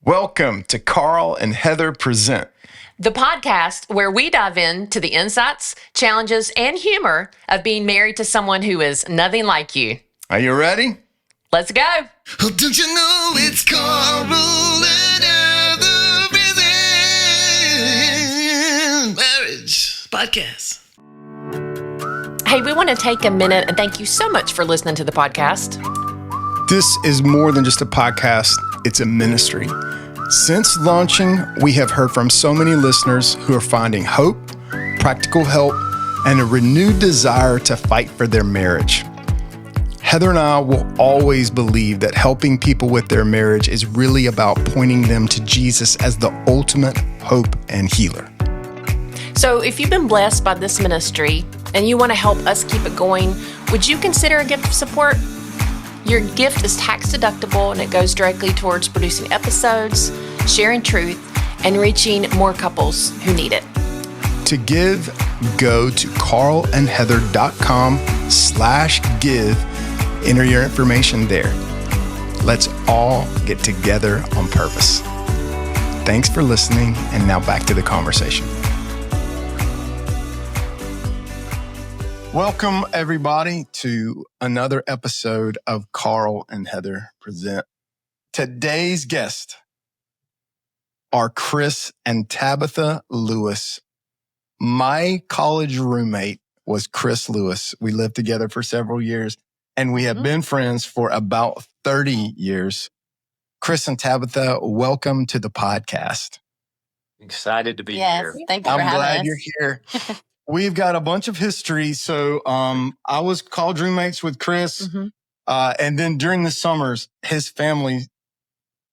Welcome to Carl and Heather Present, the podcast where we dive into the insights, challenges, and humor of being married to someone who is nothing like you. Are you ready? Let's go. Oh, don't you know it's Carl and Heather Present Marriage Podcast. Hey, we want to take a minute and thank you so much for listening to the podcast. This is more than just a podcast, it's a ministry. Since launching, we have heard from so many listeners who are finding hope, practical help, and a renewed desire to fight for their marriage. Heather and I will always believe that helping people with their marriage is really about pointing them to Jesus as the ultimate hope and healer. So if you've been blessed by this ministry and you want to help us keep it going, would you consider a gift of support? Your gift is tax deductible and it goes directly towards producing episodes, sharing truth, and reaching more couples who need it. To give, go to carlandheather.com/give. Enter your information there. Let's all get together on purpose. Thanks for listening, and now back to the conversation. Welcome, everybody, to another episode of Carl and Heather Present. Today's guests are Chris and Tabitha Lewis. My college roommate was Chris Lewis. We lived together for several years, and we have been friends for about 30 years. Chris and Tabitha, welcome to the podcast. Excited to be here. Thank you for having us. I'm glad you're here. We've got a bunch of history. So I was college roommates with Chris. And then during the summers, his family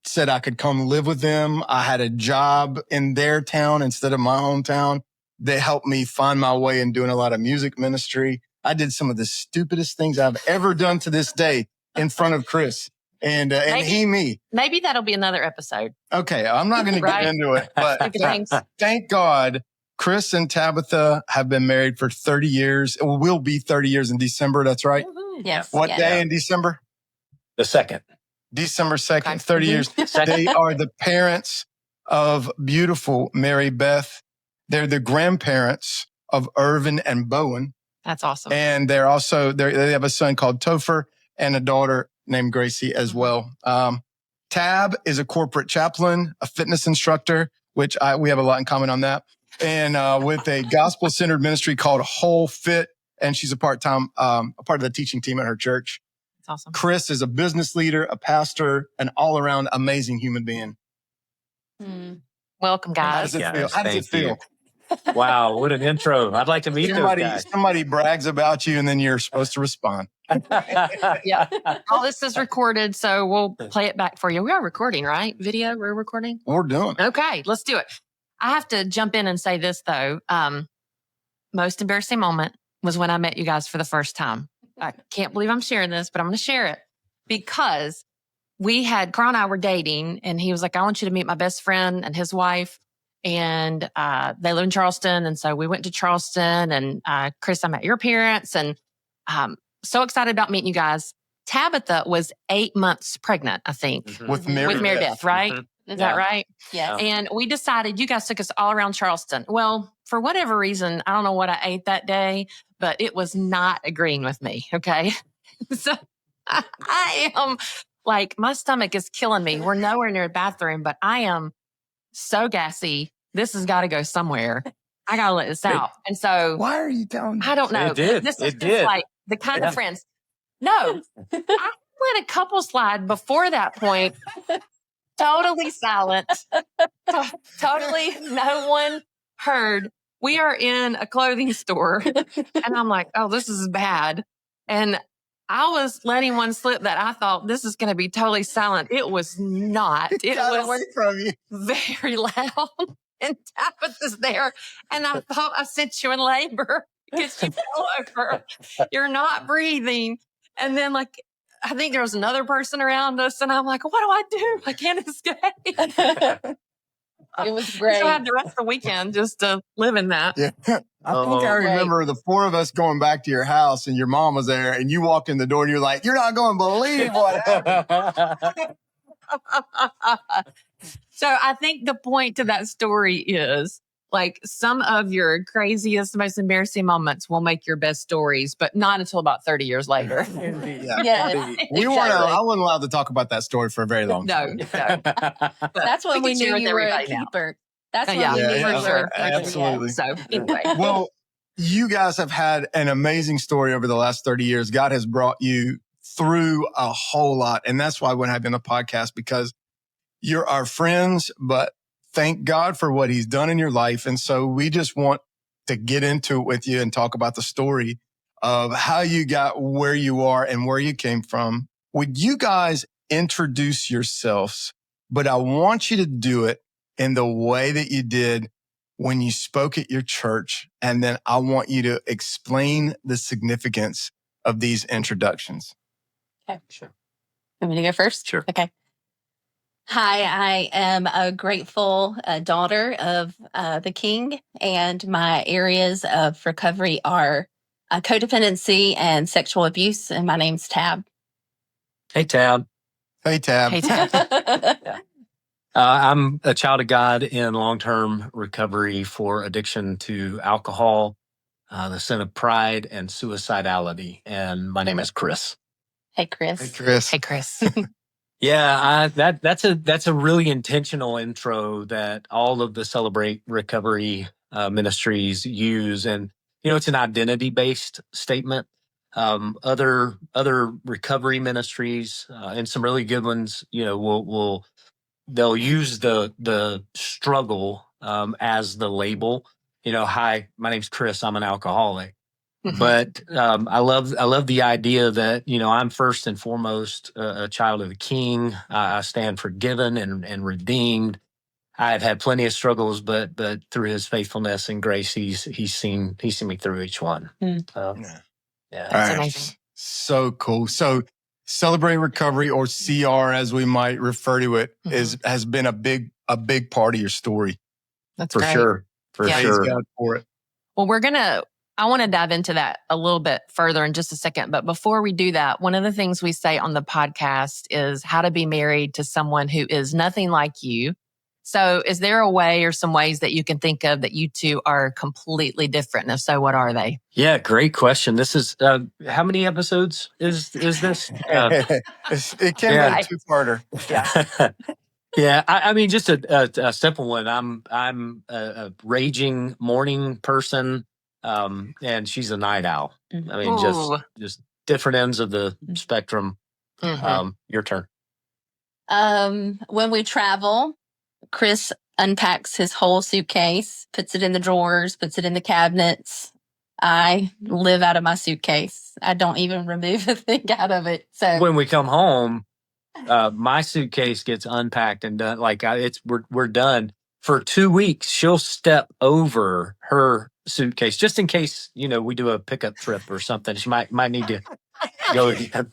said I could come live with them. I had a job in their town instead of my hometown. They helped me find my way in doing a lot of music ministry. I did some of the stupidest things I've ever done to this day in front of Chris and me. Maybe that'll be another episode. Okay, I'm not going to get into it, but thank God Chris and Tabitha have been married for 30 years. It will be 30 years in December. That's right. Yes. What day in December? The second. December 2nd, 30 years. They are the parents of beautiful Mary Beth. They're the grandparents of Irvin and Bowen. That's awesome. And they have a son called Topher and a daughter named Gracie as well. Tab is a corporate chaplain, a fitness instructor, which we have a lot in common on that. And with a gospel-centered ministry called Whole Fit. And she's a part of the teaching team at her church. That's awesome. Chris is a business leader, a pastor, an all-around amazing human being. Welcome, guys. How does it feel? Wow, what an intro. I'd like to meet those guys. Somebody brags about you and then you're supposed to respond. Yeah. All this is recorded, so we'll play it back for you. We are recording, right? Video, we're recording? We're doing it. Okay, let's do it. I have to jump in and say this, though. Most embarrassing moment was when I met you guys for the first time. I can't believe I'm sharing this, but I'm going to share it because Carl and I were dating, and he was like, I want you to meet my best friend and his wife. And they live in Charleston. And so we went to Charleston, and Chris, I met your parents, and so excited about meeting you guys. Tabitha was 8 months pregnant, I think. With Mary Beth, right? Is that right? Yes. And we decided, you guys took us all around Charleston. Well, for whatever reason, I don't know what I ate that day, but it was not agreeing with me. Okay. So I am like, my stomach is killing me. We're nowhere near a bathroom, but I am so gassy. This has got to go somewhere. I got to let this out. And so why are you telling me? I don't know. It did. This is just like the kind of friends. No, I let a couple slide before that point. Totally silent. Totally no one heard. We are in a clothing store and I'm like, oh, this is bad. And I was letting one slip that I thought this is going to be totally silent. It was not. It was away from you. very loud. And Tabitha's there. And I thought I sent you in labor because you fell over. You're not breathing. And then I think there was another person around us, and I'm like, what do I do? I can't escape. It was great. So I had the rest of the weekend just to live in that. Yeah. I think I remember the four of us going back to your house, and your mom was there, and you walk in the door, and you're like, you're not going to believe what happened. So I think the point to that story is like some of your craziest, most embarrassing moments will make your best stories, but not until about 30 years later. Yeah. Yes. I wasn't allowed to talk about that story for a very long No, time. no. That's when we can share knew with you were a everybody now. keeper. That's when Yeah, we knew for you sure. were a keeper. Absolutely. So anyway. Well, you guys have had an amazing story over the last 30 years. God has brought you through a whole lot. And that's why we're having the podcast, because you're our friends, but thank God for what he's done in your life. And so we just want to get into it with you and talk about the story of how you got where you are and where you came from. Would you guys introduce yourselves? But I want you to do it in the way that you did when you spoke at your church. And then I want you to explain the significance of these introductions. Okay, sure. Want me to go first? Sure. Okay. Hi, I am a grateful daughter of the King, and my areas of recovery are codependency and sexual abuse. And my name's Tab. Hey, Tab. Hey, Tab. Hey, Tab. I'm a child of God in long-term recovery for addiction to alcohol, the sin of pride, and suicidality. And my name is Chris. Hey, Chris. Hey, Chris. Hey, Chris. Yeah, that's a really intentional intro that all of the Celebrate Recovery ministries use, and it's an identity-based statement. Other recovery ministries and some really good ones, they'll use the struggle as the label. Hi, my name's Chris. I'm an alcoholic. But I love the idea that I'm first and foremost a child of the King. I stand forgiven and redeemed. I have had plenty of struggles, but through His faithfulness and grace, He's seen me through each one. Yeah. That's amazing. So cool. So Celebrate Recovery, or CR as we might refer to it, has been a big part of your story. That's For great. sure. Praise Sure. God for it. Well, I want to dive into that a little bit further in just a second. But before we do that, one of the things we say on the podcast is how to be married to someone who is nothing like you. So is there a way or some ways that you can think of that you two are completely different? And if so, what are they? Yeah, great question. This is how many episodes is this? It can be a two-parter. Yeah. Yeah, I mean, just a simple one. I'm a raging morning person, and she's a night owl. I mean, just different ends of the spectrum. Your turn. When we travel, Chris unpacks his whole suitcase, puts it in the drawers, puts it in the cabinets. I live out of my suitcase. I don't even remove a thing out of it. So when we come home, my suitcase gets unpacked and done. Like we're done for 2 weeks. She'll step over her suitcase just in case we do a pickup trip or something. She might need to go again.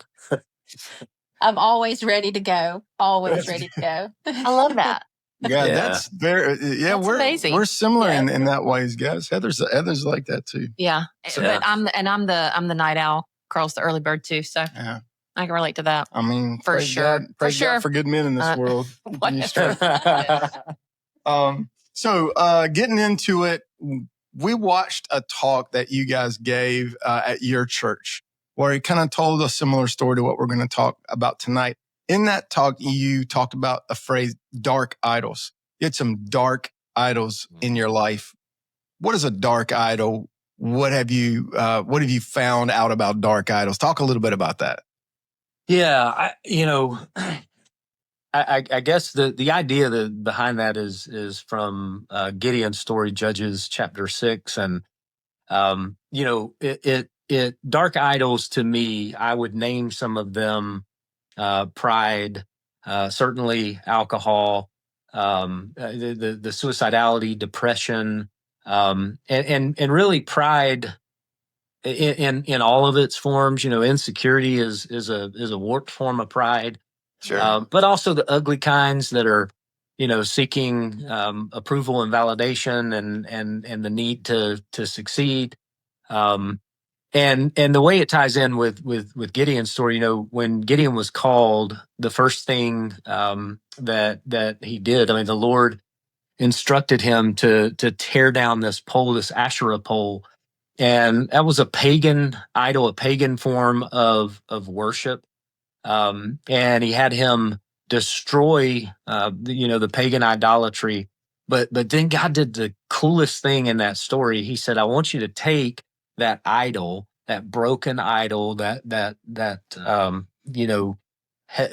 I'm always ready to go. Always ready to go. I love that. Yeah, that's very. Yeah, That's we're amazing. we're similar in that ways, guys. Heather's like that too. Yeah, So- but I'm the night owl. Carl's the early bird too. So Yeah, I can relate to that. I mean, For praise sure. God, praise God for good men in this world. So getting into it, we watched a talk that you guys gave at your church, where he kind of told a similar story to what we're going to talk about tonight. In that talk, you talked about the phrase dark idols. You had some dark idols in your life. What is a dark idol? What have you found out about dark idols? Talk a little bit about that. Yeah, I guess the idea behind that is from Gideon's story, Judges chapter 6, and it dark idols to me. I would name some of them: pride, certainly alcohol, the suicidality, depression, and really pride in all of its forms. Insecurity is a warped form of pride. Sure. But also the ugly kinds that are, seeking approval and validation and the need to succeed. And the way it ties in with Gideon's story, when Gideon was called, the first thing that he did, I mean, the Lord instructed him to tear down this pole, this Asherah pole, and that was a pagan idol, a pagan form of worship. And he had him destroy, the pagan idolatry. But then God did the coolest thing in that story. He said, "I want you to take that idol, that broken idol,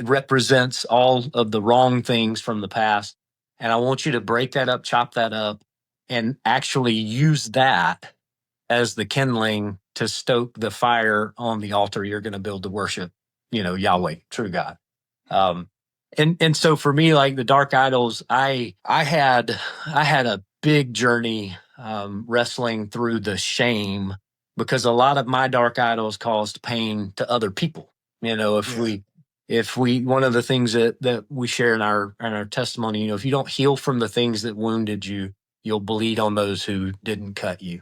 represents all of the wrong things from the past, and I want you to break that up, chop that up, and actually use that as the kindling to stoke the fire on the altar you're going to build to worship, Yahweh, true God." And so for me, like the dark idols, I had a big journey wrestling through the shame, because a lot of my dark idols caused pain to other people. If we one of the things that we share in our testimony, if you don't heal from the things that wounded you, you'll bleed on those who didn't cut you.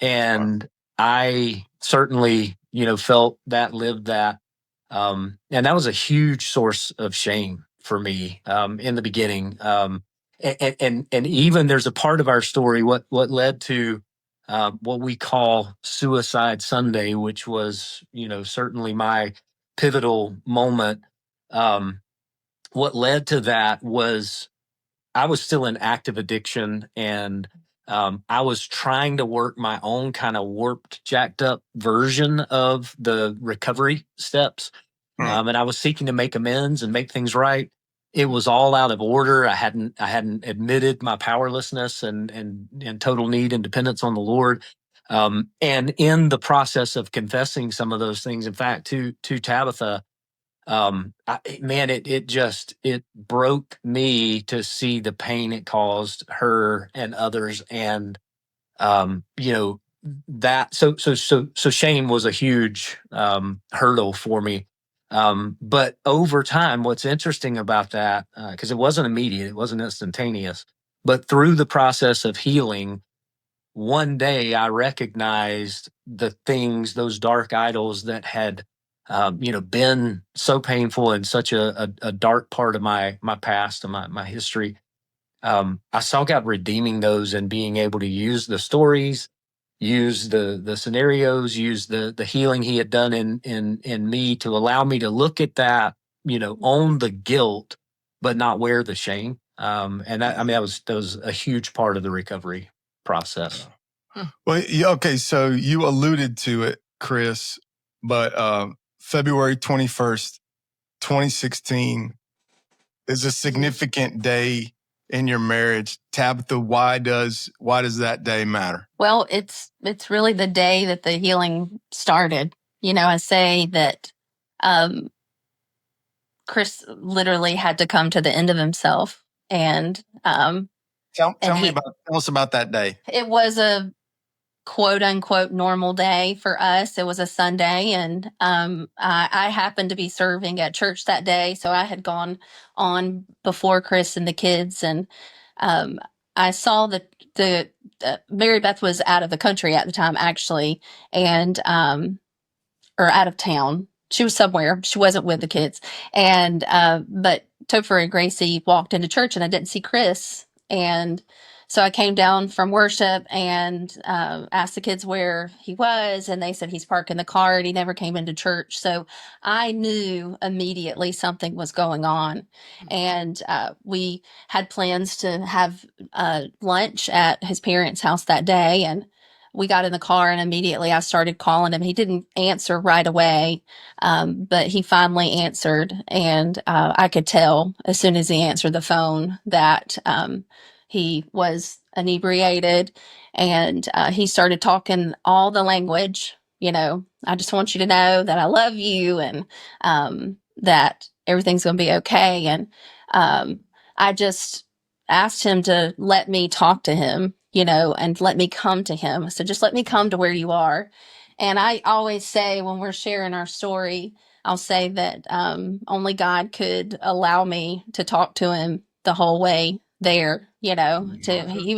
And I certainly, felt that, lived that. And that was a huge source of shame for me, in the beginning. And even there's a part of our story, what led to, what we call Suicide Sunday, which was, certainly my pivotal moment. What led to that was I was still in active addiction, and I was trying to work my own kind of warped, jacked up version of the recovery steps. And I was seeking to make amends and make things right. It was all out of order. I hadn't admitted my powerlessness and total need and dependence on the Lord. And in the process of confessing some of those things, in fact, to Tabitha, it broke me to see the pain it caused her and others. And, that, so shame was a huge, hurdle for me. But over time, what's interesting about that, cause it wasn't immediate, it wasn't instantaneous, but through the process of healing, one day I recognized the things, those dark idols that had, been so painful and such a dark part of my past and my history. I saw God redeeming those and being able to use the stories, use the scenarios, use the healing He had done in me to allow me to look at that, own the guilt, but not wear the shame. And that was a huge part of the recovery process. Well, okay, so you alluded to it, Chris, but February 21st, 2016 is a significant day in your marriage. Tabitha, why does that day matter? Well, it's really the day that the healing started. I say that Chris literally had to come to the end of himself, and tell us about that day. It was a quote unquote normal day for us. It was a Sunday, and I happened to be serving at church that day, so I had gone on before Chris and the kids, and I saw that the Mary Beth was out of the country at the time, actually, and or out of town. She was somewhere. She wasn't with the kids, and but Topher and Gracie walked into church, and I didn't see Chris, and so I came down from worship and asked the kids where he was, and they said he's parking the car, and he never came into church. So I knew immediately something was going on, and we had plans to have lunch at his parents' house that day, and we got in the car, and immediately I started calling him. He didn't answer right away, but he finally answered, and I could tell as soon as he answered the phone that he was inebriated, and he started talking all the language. I just want you to know that I love you, and that everything's going to be okay. And I just asked him to let me talk to him, and let me come to him. So just let me come to where you are. And I always say when we're sharing our story, I'll say that only God could allow me to talk to him the whole way there, he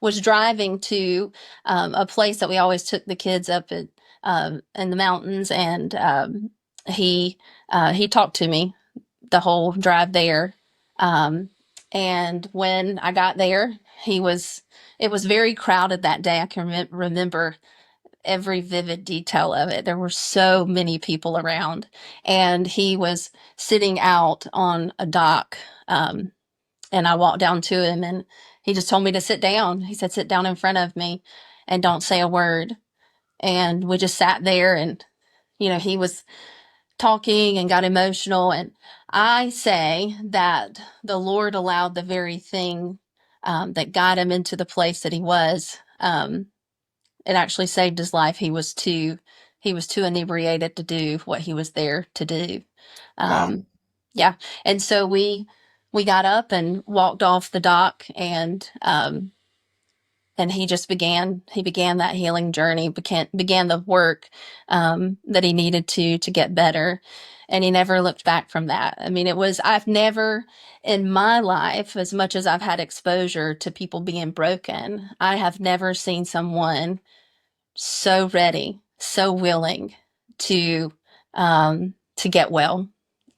was driving to a place that we always took the kids up at in the mountains, and he talked to me the whole drive there. And when I got there, it was very crowded that day. I can remember every vivid detail of it. There were so many people around, and he was sitting out on a dock. And I walked down to him, and he just told me to sit down. He said, "Sit down in front of me and don't say a word." And we just sat there, and, he was talking and got emotional. And I say that the Lord allowed the very thing that got him into the place that he was. It actually saved his life. He was too inebriated to do what he was there to do. Wow. Yeah. And so we got up and walked off the dock, and he just began that healing journey, began the work that he needed to get better. And he never looked back from that. I mean, I've never in my life, as much as I've had exposure to people being broken, I have never seen someone so ready, so willing to get well.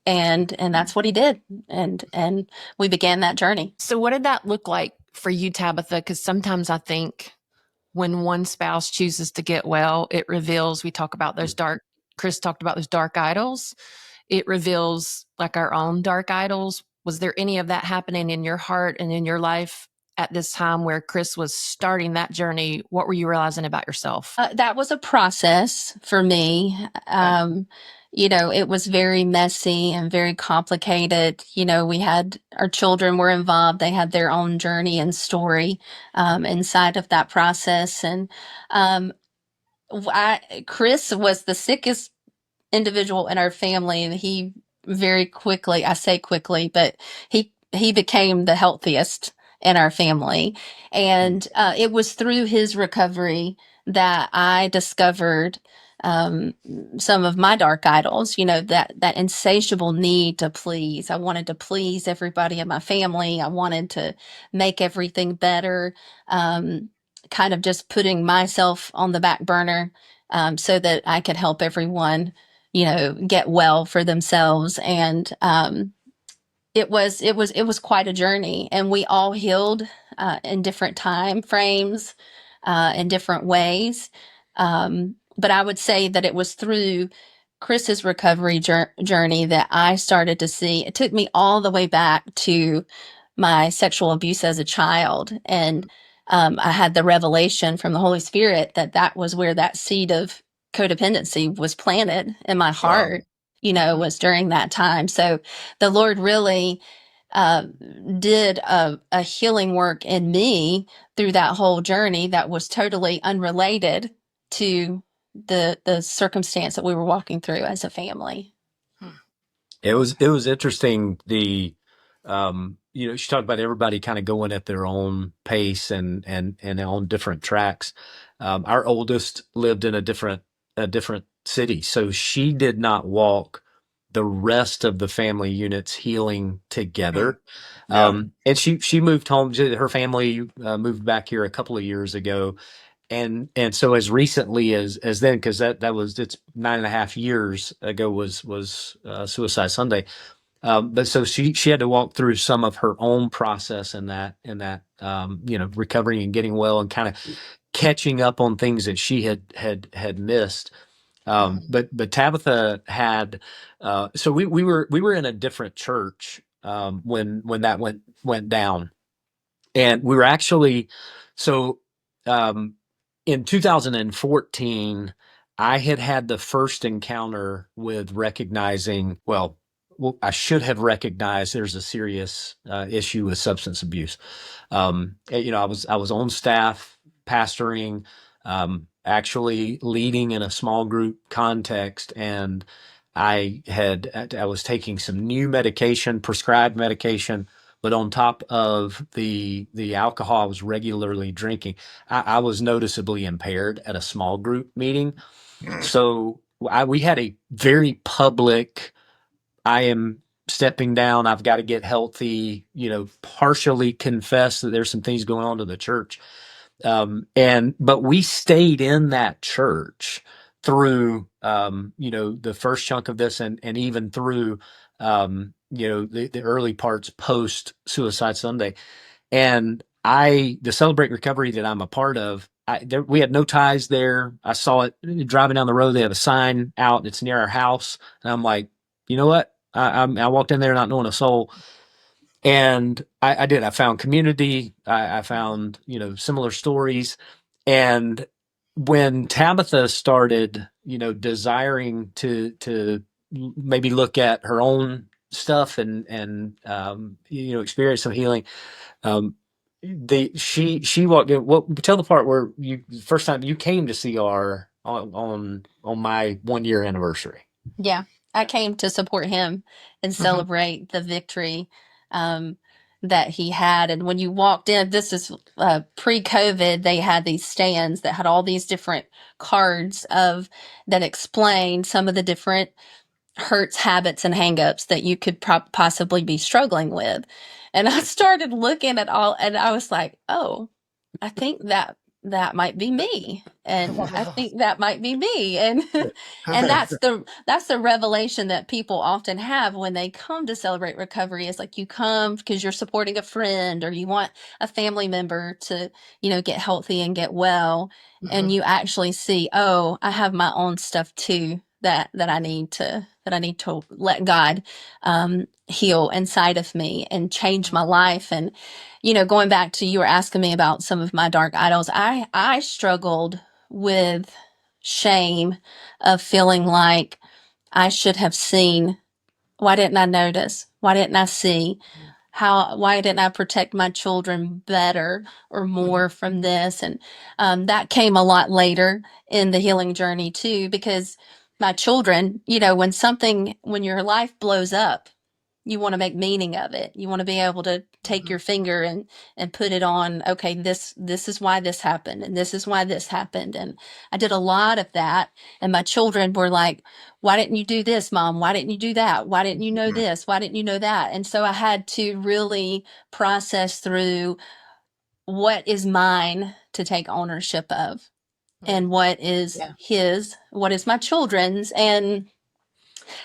And that's what he did. And we began that journey. So what did that look like for you, Tabitha? Because sometimes I think when one spouse chooses to get well, it reveals, Chris talked about those dark idols. It reveals like our own dark idols. Was there any of that happening in your heart and in your life at this time where Chris was starting that journey? What were you realizing about yourself? That was a process for me. It was very messy and very complicated. We had our children were involved. They had their own journey and story inside of that process. And Chris was the sickest individual in our family, and he very quickly, I say quickly, but he became the healthiest in our family. And it was through his recovery that I discovered some of my dark idols, that insatiable need to please. I wanted to please everybody in my family. I wanted to make everything better, kind of just putting myself on the back burner so that I could help everyone, get well for themselves. And it was quite a journey, and we all healed in different time frames, in different ways. But I would say that it was through Chris's recovery journey that I started to see. It took me all the way back to my sexual abuse as a child, and I had the revelation from the Holy Spirit that was where that seed of codependency was planted in my heart. Wow. Was during that time. So the Lord really did a healing work in me through that whole journey that was totally unrelated to the circumstance that we were walking through as a family. It was interesting. She talked about everybody kind of going at their own pace and on different tracks. Our oldest lived in a different city, so she did not walk the rest of the family units healing together. Yeah. And she moved home. Her family moved back here a couple of years ago. And so as recently as then, because it's 9.5 years ago was Suicide Sunday. But so she had to walk through some of her own process in that recovering and getting well and kind of catching up on things that she had missed. But Tabitha had so we were in a different church when that went down, and we were actually so. In 2014, I had the first encounter with recognizing, I should have recognized there's a serious issue with substance abuse. I was on staff pastoring, actually leading in a small group context, and I was taking some new medication, prescribed medication, but on top of the alcohol I was regularly drinking, I was noticeably impaired at a small group meeting. So we had a very public, I am stepping down. I've got to get healthy, partially confess that there's some things going on to the church. But we stayed in that church through, the first chunk of this and even through, the early parts post Suicide Sunday. And the Celebrate Recovery that I'm a part of, we had no ties there. I saw it driving down the road. They have a sign out. It's near our house. And I'm like, you know what? I walked in there not knowing a soul. And I did. I found community. I found, similar stories. And when Tabitha started, desiring to maybe look at her own stuff and experience some healing, she walked in. Tell the part where the first time you came to CR on my 1 year anniversary. Yeah, I came to support him and celebrate the victory that he had. And when you walked in, this is pre-COVID, they had these stands that had all these different cards that explained some of the different hurts, habits, and hangups that you could possibly be struggling with. And I started looking at all, and I was like, oh, I think that might be me, and I think that might be me, and that's the revelation that people often have when they come to Celebrate Recovery. Is like, you come because you're supporting a friend or you want a family member to get healthy and get well, and you actually see, oh, I have my own stuff too that I need to let God heal inside of me and change my life. And going back to, you were asking me about some of my dark idols. I struggled with shame of feeling like I should have seen. Why didn't I notice? Why didn't I see? Why didn't I protect my children better or more from this? And that came a lot later in the healing journey too, because my children, when your life blows up, you want to make meaning of it. You want to be able to take your finger and put it on, okay, this is why this happened, and this is why this happened. And I did a lot of that. And my children were like, why didn't you do this, Mom? Why didn't you do that? Why didn't you know this? Why didn't you know that? And so I had to really process through what is mine to take ownership of, and what is what is my children's. And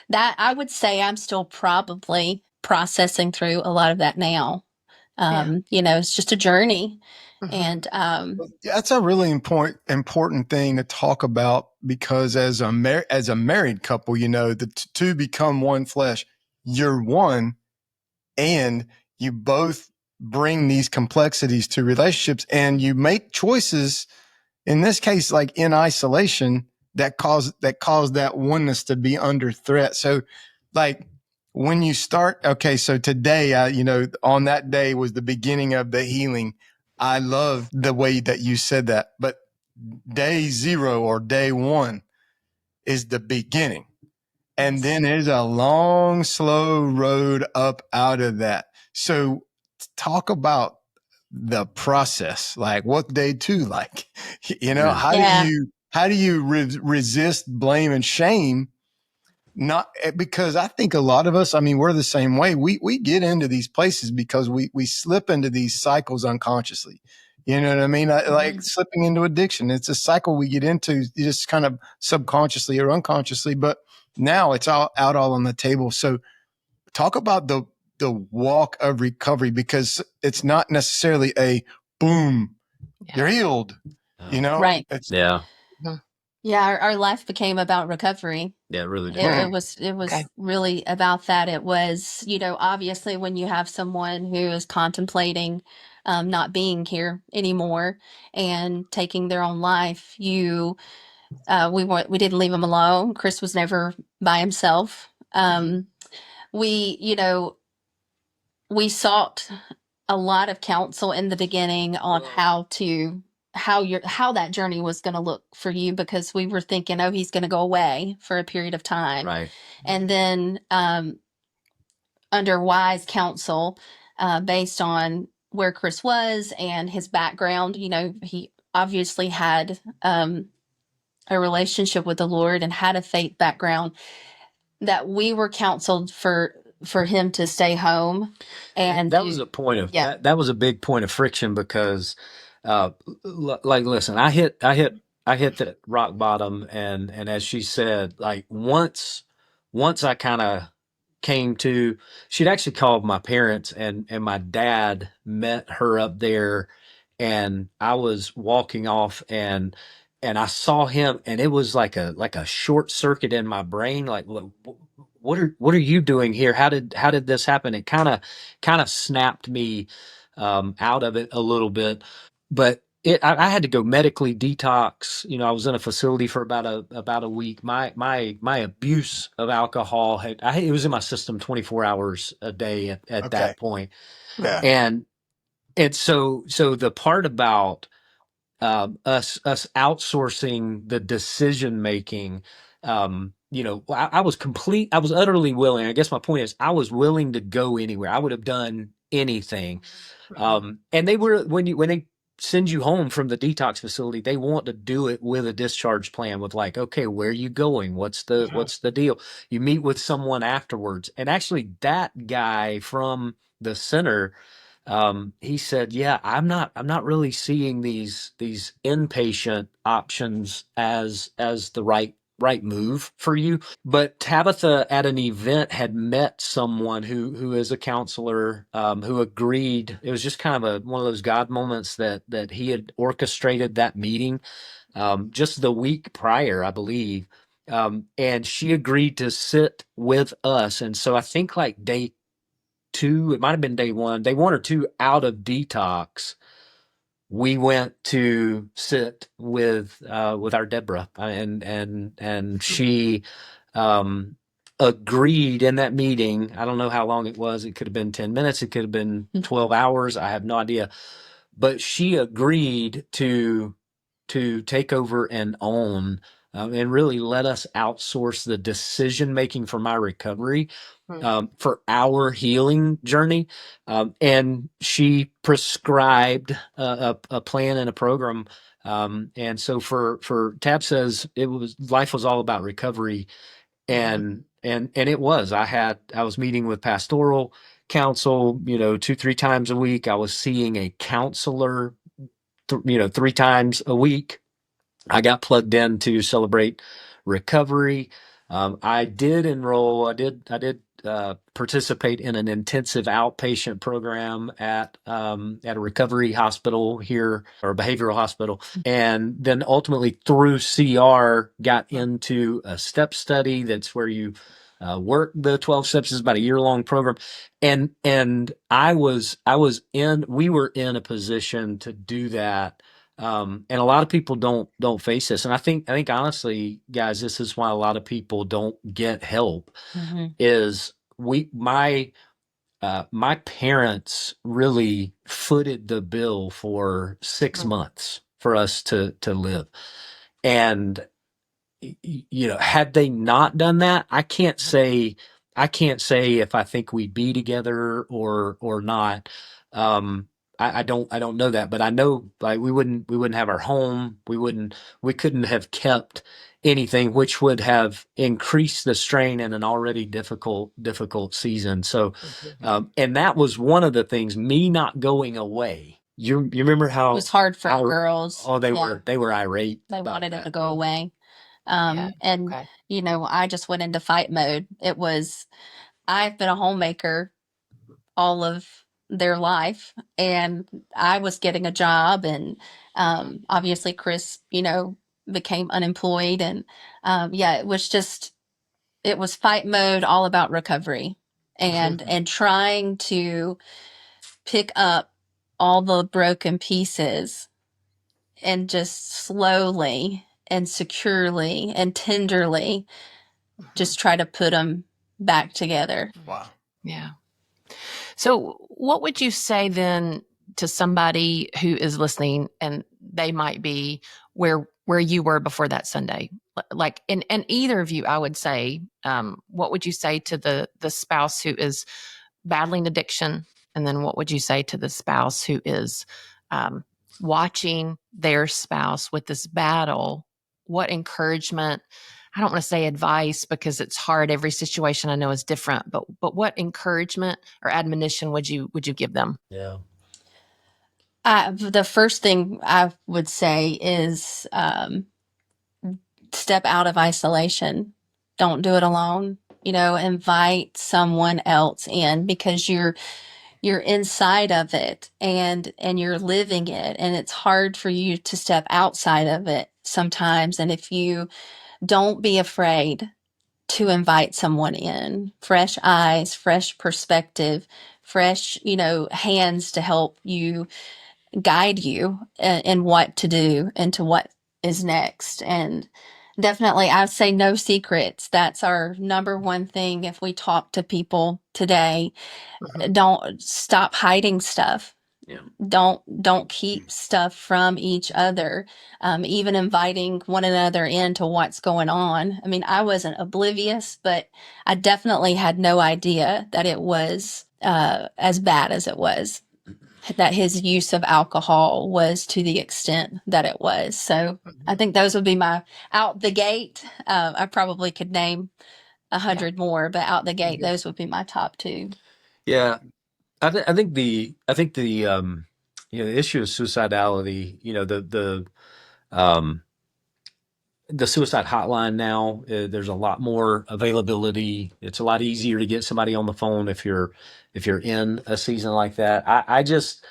that, I would say, I'm still probably processing through a lot of that now. It's just a journey. And that's a really important thing to talk about, because as a married couple, the two become one flesh. You're one, and you both bring these complexities to relationships, and you make choices, in this case, like in isolation, that cause that oneness to be under threat. So like when you start, okay, so today, on that day was the beginning of the healing. I love the way that you said that, but day 0 or day 1 is the beginning. And then there's a long, slow road up out of that. So talk about the process. Like, what's day 2 like? How do you resist blame and shame? Not because I think a lot of us, we're the same way. We get into these places because we slip into these cycles unconsciously. You know what I mean? Like slipping into addiction. It's a cycle we get into just kind of subconsciously or unconsciously, but now it's all on the table. So talk about the walk of recovery, because it's not necessarily a boom, you're healed, Right. Yeah. Our life became about recovery. Yeah, it really did. It was really about that. It was, obviously when you have someone who is contemplating not being here anymore and taking their own life, we didn't leave him alone. Chris was never by himself. We sought a lot of counsel in the beginning on how that journey was going to look for you, because we were thinking, oh, he's going to go away for a period of time. Right. And then under wise counsel, based on where Chris was and his background, he obviously had a relationship with the Lord and had a faith background, that we were counseled for for him to stay home. And that was a point of that was a big point of friction because like listen, I hit the rock bottom, and as she said, like once I kind of came to, she'd actually called my parents, and my dad met her up there, and I was walking off, and I saw him, and it was like a short circuit in my brain, like what are you doing here? How did this happen? It kind of snapped me out of it a little bit, but I had to go medically detox. You know, I was in a facility for about a week. My abuse of alcohol it was in my system 24 hours a day at that point. Yeah. And so the part about us outsourcing the decision making, you know, I was utterly willing. I guess my point is I was willing to go anywhere. I would have done anything. And they were, when they send you home from the detox facility, they want to do it with a discharge plan, with like, okay, where are you going? What's the deal? You meet with someone afterwards. And actually that guy from the center, he said, yeah, I'm not really seeing these inpatient options as the right move for you. But Tabitha at an event had met someone who is a counselor, who agreed. It was just kind of one of those God moments that he had orchestrated that meeting just the week prior, I believe. And she agreed to sit with us. And so I think like day 2, it might have been day 1 or 2 out of detox, we went to sit with our Deborah, and she agreed in that meeting. I don't know how long it was. It could have been 10 minutes. It could have been 12 hours. I have no idea. But she agreed to take over and own, and really let us outsource the decision making for my recovery, for our healing journey. And she prescribed a plan and a program. And so for Tab says, life was all about recovery. And it was. I was meeting with pastoral counsel, 2-3 times a week. I was seeing a counselor 3 times a week. I got plugged in to Celebrate Recovery. I did enroll. I did participate in an intensive outpatient program at a recovery hospital here, or a behavioral hospital, and then ultimately through CR got into a step study. That's where you work the 12 steps. Is about a year-long program, and we were in a position to do that. And a lot of people don't face this. And I think honestly, guys, this is why a lot of people don't get help. Is my parents really footed the bill for 6 months for us to live. And, had they not done that, I can't say if I think we'd be together or not. I don't know that, but I know, like, we wouldn't have our home. We couldn't have kept anything, which would have increased the strain in an already difficult season. So, and that was one of the things, me not going away. You remember how it was hard for girls. Oh, they were irate. They wanted it to go away. And I just went into fight mode. I've been a homemaker all of their life, and I was getting a job, and obviously Chris, became unemployed, and it was fight mode, all about recovery, and trying to pick up all the broken pieces and just slowly and securely and tenderly just try to put them back together. Wow. Yeah. So what would you say then to somebody who is listening and they might be where you were before that Sunday? Like, and either of you, I would say, what would you say to the spouse who is battling addiction? And then what would you say to the spouse who is watching their spouse with this battle? What encouragement I don't want to say advice because it's hard. Every situation I know is different, but what encouragement or admonition would you give them? Yeah. The first thing I would say is step out of isolation. Don't do it alone. Invite someone else in, because you're inside of it, and you're living it, and it's hard for you to step outside of it sometimes. And if you don't be afraid to invite someone in, fresh eyes, fresh perspective, fresh, hands to help you, guide you in what to do and to what is next. And definitely, I say no secrets. That's our number one thing. If we talk to people today, don't stop hiding stuff. Yeah. Don't keep stuff from each other. Even inviting one another into what's going on. I mean, I wasn't oblivious, but I definitely had no idea that it was as bad as it was, that his use of alcohol was to the extent that it was. So I think those would be my out the gate. I probably could name 100 more, but out the gate, those would be my top two. Yeah. I think the the issue of suicidality, the suicide hotline now, there's a lot more availability. It's a lot easier to get somebody on the phone if you're in a season like that. I just,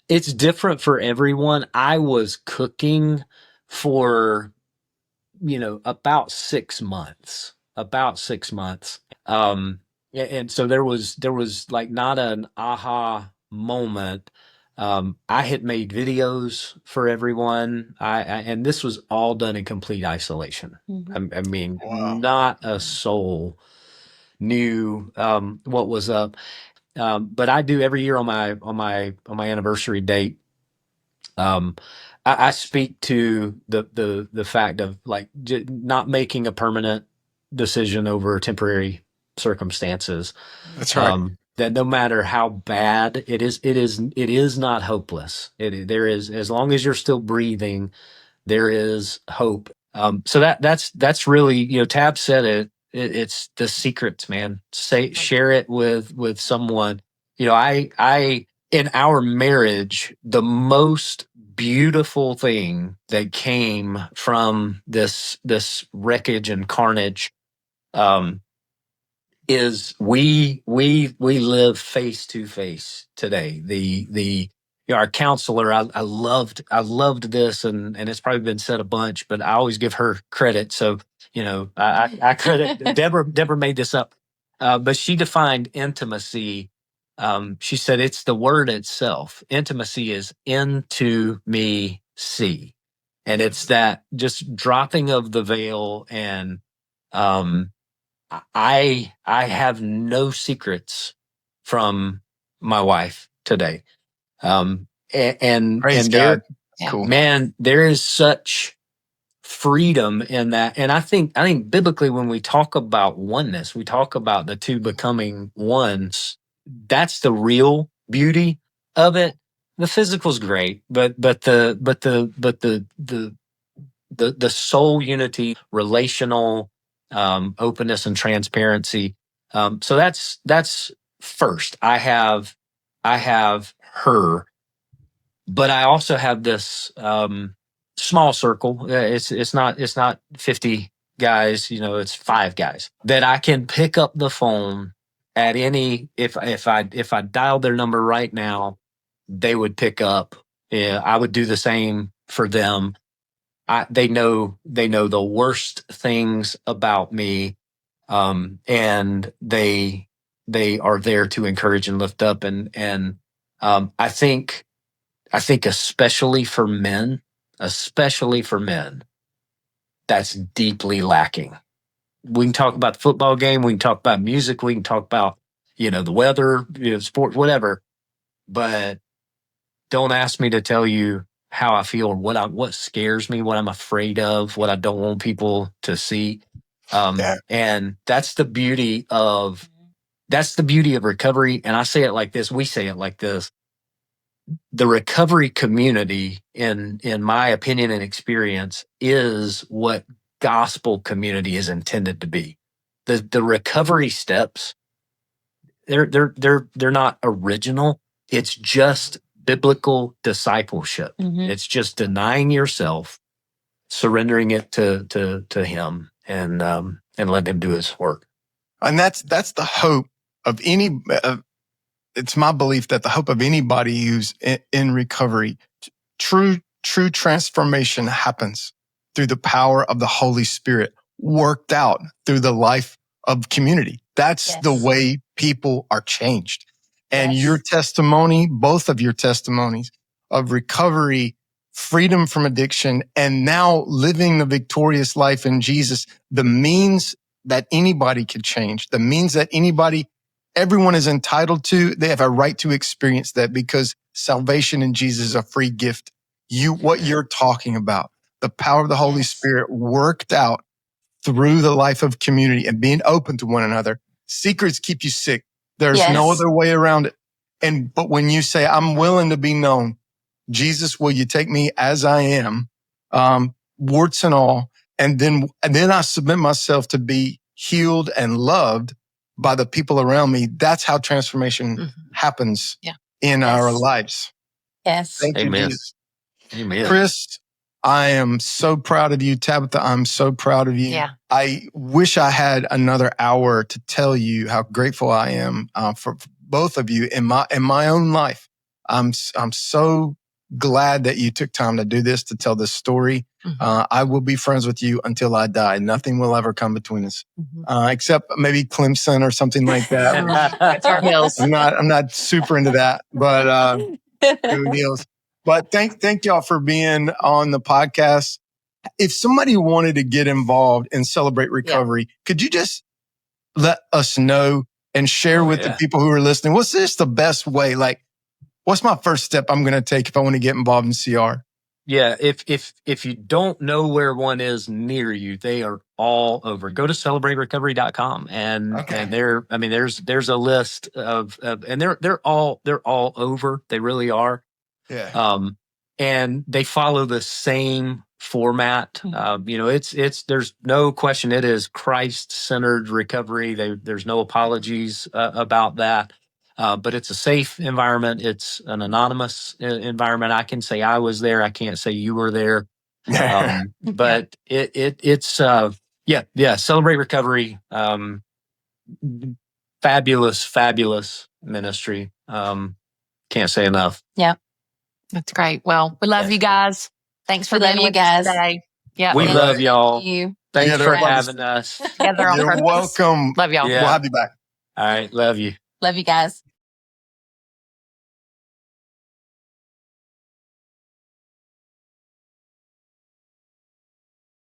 it's different for everyone. I was cooking for, about 6 months, and so there was like not an aha moment. I had made videos for everyone. And this was all done in complete isolation. I mean, Wow. not a soul knew what was up. But I do every year on my anniversary date. I speak to the fact of like not making a permanent decision over temporary circumstances. That's right. That no matter how bad it is not hopeless. There is, as long as you're still breathing, there is hope. So that's really, Tab said it's the secrets, man. Share it with someone. I in our marriage, the most beautiful thing that came from this wreckage and carnage, is we live face to face today. Our counselor, I loved this, and it's probably been said a bunch, but I always give her credit. So I credit Deborah made this up, but she defined intimacy. She said it's the word itself. Intimacy is into me see, and it's that just dropping of the veil. And I have no secrets from my wife today. And Praise there, God. Cool. man, there is such freedom in that. And I think biblically, when we talk about oneness, we talk about the two becoming ones. That's the real beauty of it. The physical's great, but the soul unity, relational openness and transparency. So that's first. I have her, but I also have this small circle. It's not 50 guys. It's 5 guys that I can pick up the phone at any. If I dialed their number right now, they would pick up. Yeah, I would do the same for them. They know the worst things about me, and they are there to encourage and lift up. And I think especially for men, that's deeply lacking. We can talk about the football game, we can talk about music, we can talk about the weather, sport, whatever, but don't ask me to tell you how I feel or what scares me, what I'm afraid of, what I don't want people to see. And that's the beauty of recovery. And I say it like this, we say it like this. the recovery community, in my opinion and experience, is what gospel community is intended to be. The recovery steps, they're not original. It's just biblical discipleship. It's just denying yourself, surrendering it to Him, and letting Him do His work. And that's the hope of any. It's my belief that the hope of anybody who's in recovery, true transformation happens through the power of the Holy Spirit, worked out through the life of community. That's the way people are changed. And your testimony, both of your testimonies of recovery, freedom from addiction, and now living the victorious life in Jesus, the means that anybody could change, the means that everyone is entitled to, they have a right to experience that, because salvation in Jesus is a free gift. What you're talking about, the power of the Holy Spirit worked out through the life of community and being open to one another. Secrets keep you sick. There's no other way around it. But when you say, I'm willing to be known, Jesus, will you take me as I am, warts and all, and then I submit myself to be healed and loved by the people around me. That's how transformation happens in our lives. Yes. Thank you, Amen. Jesus. Amen. Chris, I am so proud of you. Tabitha, I'm so proud of you. Yeah. I wish I had another hour to tell you how grateful I am for both of you in my own life. I'm so glad that you took time to do this, to tell this story. I will be friends with you until I die. Nothing will ever come between us, except maybe Clemson or something like that. Tar Heels. I'm not super into that, but go Heels. But thank y'all for being on the podcast. If somebody wanted to get involved in Celebrate Recovery, could you just let us know and share with the people who are listening? What's just the best way? Like, what's my first step I'm going to take if I want to get involved in CR? Yeah, if you don't know where one is near you, they are all over. Go to celebraterecovery.com and there's a list of and they're all over. They really are. Yeah. And they follow the same format. There's no question. It is Christ-centered recovery. There's no apologies about that. But it's a safe environment. It's an anonymous environment. I can say I was there. I can't say you were there. But it's Celebrate Recovery. Fabulous ministry. Can't say enough. Yeah. That's great. Well, we love you guys. Thanks for We love being you with us guys. today. Yeah. We love y'all. Thank you. Thanks Together for on having us. Together on You're purpose. welcome. Love y'all. Yeah. We'll have you back. All right. Love you. Love you guys.